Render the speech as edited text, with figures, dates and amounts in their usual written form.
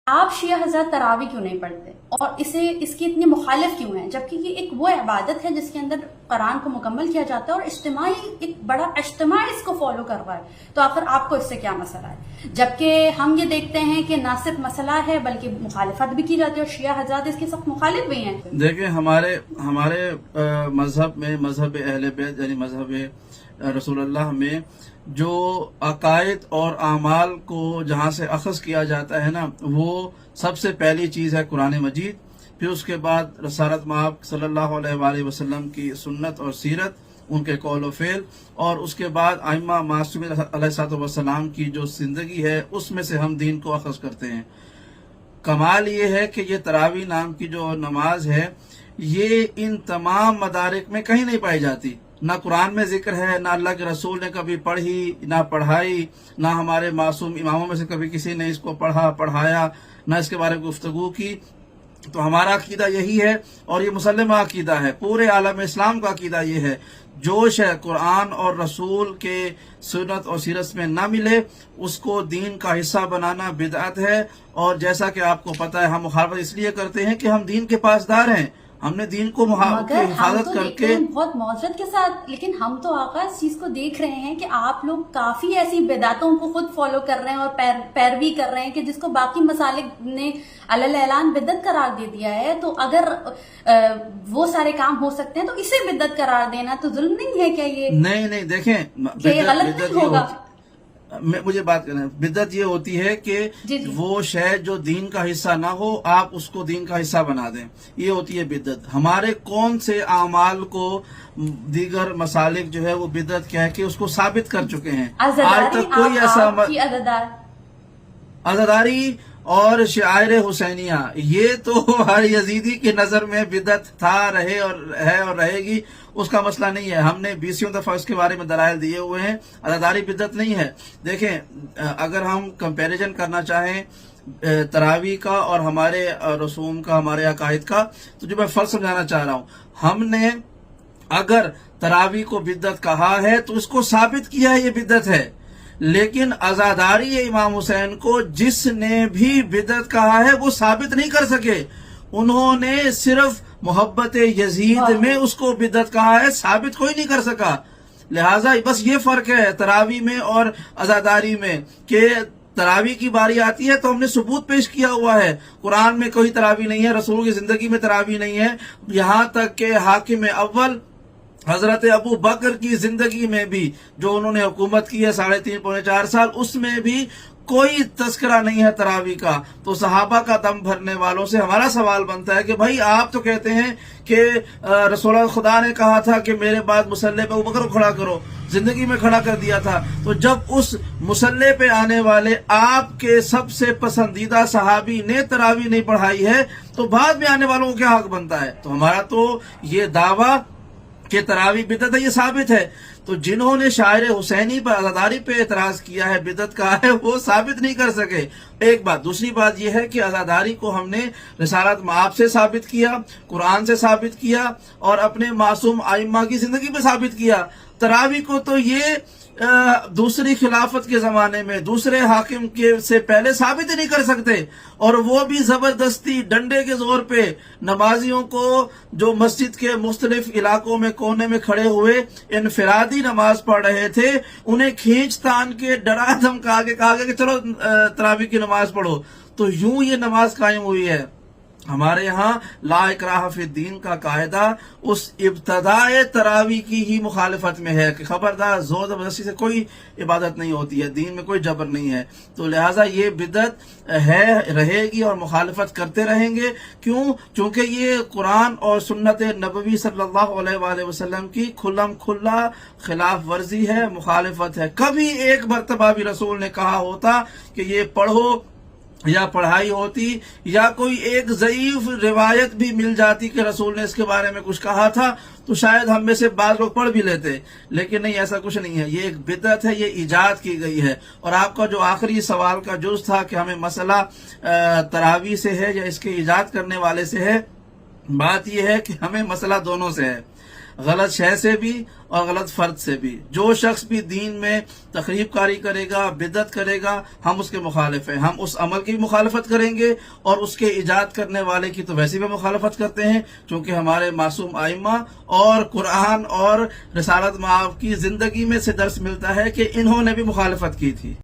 آپ شیعہ حضرات تراوی کیوں نہیں پڑھتے اور اس کی اتنی مخالف کیوں ہیں، جبکہ یہ ایک وہ عبادت ہے جس کے اندر قرآن کو مکمل کیا جاتا ہے اور اجتماعی ایک بڑا اجتماع اس کو فالو کر رہا ہے، تو آخر آپ کو اس سے کیا مسئلہ ہے؟ جبکہ ہم یہ دیکھتے ہیں کہ نہ صرف مسئلہ ہے بلکہ مخالفت بھی کی جاتی ہے اور شیعہ حضرات اس کے سخت مخالف بھی ہیں۔ دیکھیں ہمارے مذہب میں، مذہب اہل بیت یعنی مذہب رسول اللہ میں جو عقائد اور اعمال کو جہاں سے اخذ کیا جاتا ہے نا، وہ سب سے پہلی چیز ہے قرآن مجید، پھر اس کے بعد رسالت مآب صلی اللہ علیہ وآلہ وسلم کی سنت اور سیرت، ان کے قول و فعل، اور اس کے بعد ائمہ معصومین علیہ السلام کی جو زندگی ہے اس میں سے ہم دین کو اخذ کرتے ہیں۔ کمال یہ ہے کہ یہ تراویح نام کی جو نماز ہے یہ ان تمام مدارک میں کہیں نہیں پائی جاتی، نہ قرآن میں ذکر ہے، نہ اللہ کے رسول نے کبھی پڑھی نہ پڑھائی، نہ ہمارے معصوم اماموں میں سے کبھی کسی نے اس کو پڑھایا، نہ اس کے بارے میں گفتگو کی۔ تو ہمارا عقیدہ یہی ہے اور یہ مسلمہ عقیدہ ہے، پورے عالم اسلام کا عقیدہ یہ ہے، جو شے قرآن اور رسول کے سنت اور سیرت میں نہ ملے اس کو دین کا حصہ بنانا بدعت ہے۔ اور جیسا کہ آپ کو پتہ ہے ہم مخالفت اس لیے کرتے ہیں کہ ہم دین کے پاسدار ہیں، ہم نے دین کو حفاظت کر کے بہت معذرت کے ساتھ، لیکن ہم تو آقا اس چیز کو دیکھ رہے ہیں کہ آپ لوگ کافی ایسی بدعتوں کو خود فالو کر رہے ہیں اور پیروی کر رہے ہیں کہ جس کو باقی مسالک نے علی اعلان بدعت قرار دے دیا ہے۔ تو اگر وہ سارے کام ہو سکتے ہیں تو اسے بدعت قرار دینا تو ظلم نہیں ہے کیا؟ یہ نہیں دیکھیں، یہ غلط نہیں ہوگا؟ مجھے بات کرنا ہے، بدعت یہ ہوتی ہے کہ وہ شے جو دین کا حصہ نہ ہو آپ اس کو دین کا حصہ بنا دیں، یہ ہوتی ہے بدعت۔ ہمارے کون سے اعمال کو دیگر مسالک جو ہے وہ بدعت کہہ کے اس کو ثابت کر چکے ہیں؟ آج تک کوئی ایسا عزاداری اور شعائر حسینیہ یہ تو ہر یزیدی کی نظر میں بدعت تھا، رہے اور ہے اور رہے گی، اس کا مسئلہ نہیں ہے۔ ہم نے 20 دفعہ اس کے بارے میں دلائل دیے ہوئے ہیں، عزاداری بدعت نہیں ہے۔ دیکھیں اگر ہم کمپیریزن کرنا چاہیں تراویح کا اور ہمارے رسوم کا، ہمارے عقائد کا، تو جو میں فرق سمجھانا چاہ رہا ہوں، ہم نے اگر تراویح کو بدعت کہا ہے تو اس کو ثابت کیا ہے یہ بدعت ہے، لیکن عزاداری امام حسین کو جس نے بھی بدعت کہا ہے وہ ثابت نہیں کر سکے، انہوں نے صرف محبت یزید میں اس کو بدعت کہا ہے، ثابت کوئی نہیں کر سکا۔ لہٰذا بس یہ فرق ہے تراویح میں اور عزاداری میں کہ تراویح کی باری آتی ہے تو ہم نے ثبوت پیش کیا ہوا ہے، قرآن میں کوئی تراویح نہیں ہے، رسول کی زندگی میں تراویح نہیں ہے، یہاں تک کہ حاکم اول حضرت ابو بکر کی زندگی میں بھی جو انہوں نے حکومت کی ہے 3.5 پونے 4 سال، اس میں بھی کوئی تذکرہ نہیں ہے تراویح کا۔ تو صحابہ کا دم بھرنے والوں سے ہمارا سوال بنتا ہے کہ بھائی آپ تو کہتے ہیں کہ رسول اللہ خدا نے کہا تھا کہ میرے بعد مصلی پہ ابو بکر کو کھڑا کرو، زندگی میں کھڑا کر دیا تھا، تو جب اس مصلی پہ آنے والے آپ کے سب سے پسندیدہ صحابی نے تراویح نہیں پڑھائی ہے تو بعد میں آنے والوں کو کیا حق بنتا ہے؟ تو ہمارا تو یہ دعویٰ کہ تراویح بدعت ہے یہ ثابت ہے۔ تو جنہوں نے شاعر حسینی پر عزاداری پہ اعتراض کیا ہے، بدعت کہا ہے، وہ ثابت نہیں کر سکے، ایک بات۔ دوسری بات یہ ہے کہ عزاداری کو ہم نے رسالت مآب سے ثابت کیا، قرآن سے ثابت کیا اور اپنے معصوم ائمہ کی زندگی پہ ثابت کیا۔ تراویح کو تو یہ دوسری خلافت کے زمانے میں دوسرے حاکم کے سے پہلے ثابت ہی نہیں کر سکتے، اور وہ بھی زبردستی ڈنڈے کے زور پہ نمازیوں کو جو مسجد کے مختلف علاقوں میں کونے میں کھڑے ہوئے انفرادی نماز پڑھ رہے تھے، انہیں کھینچ تان کے ڈرا دھمکا کے کہا گیا کہ چلو تراویح کی نماز پڑھو۔ تو یوں یہ نماز قائم ہوئی ہے۔ ہمارے یہاں لا اکراہ فی الدین کا قاعدہ اس ابتداء تراویح کی ہی مخالفت میں ہے کہ خبردار زور زبردستی سے کوئی عبادت نہیں ہوتی ہے، دین میں کوئی جبر نہیں ہے۔ تو لہٰذا یہ بدعت ہے، رہے گی اور مخالفت کرتے رہیں گے۔ کیوں؟ چونکہ یہ قرآن اور سنت نبوی صلی اللہ علیہ وآلہ وسلم کی کھلم کھلا خلاف ورزی ہے، مخالفت ہے۔ کبھی ایک مرتبہ بھی رسول نے کہا ہوتا کہ یہ پڑھو یا پڑھائی ہوتی، یا کوئی ایک ضعیف روایت بھی مل جاتی کہ رسول نے اس کے بارے میں کچھ کہا تھا تو شاید ہم میں سے بعض لوگ پڑھ بھی لیتے، لیکن نہیں، ایسا کچھ نہیں ہے۔ یہ ایک بدعت ہے، یہ ایجاد کی گئی ہے۔ اور آپ کا جو آخری سوال کا جز تھا کہ ہمیں مسئلہ تراویح سے ہے یا اس کے ایجاد کرنے والے سے ہے، بات یہ ہے کہ ہمیں مسئلہ دونوں سے ہے۔ غلط شے سے بھی اور غلط فرد سے بھی. جو شخص بھی دین میں تخریب کاری کرے گا، بدعت کرے گا، ہم اس کے مخالف ہیں. ہم اس عمل کی مخالفت کریں گے اور اس کے ایجاد کرنے والے کی تو ویسے بھی مخالفت کرتے ہیں، چونکہ ہمارے معصوم ائمہ اور قرآن اور رسالت مآب کی زندگی میں سے درس ملتا ہے کہ انہوں نے بھی مخالفت کی تھی.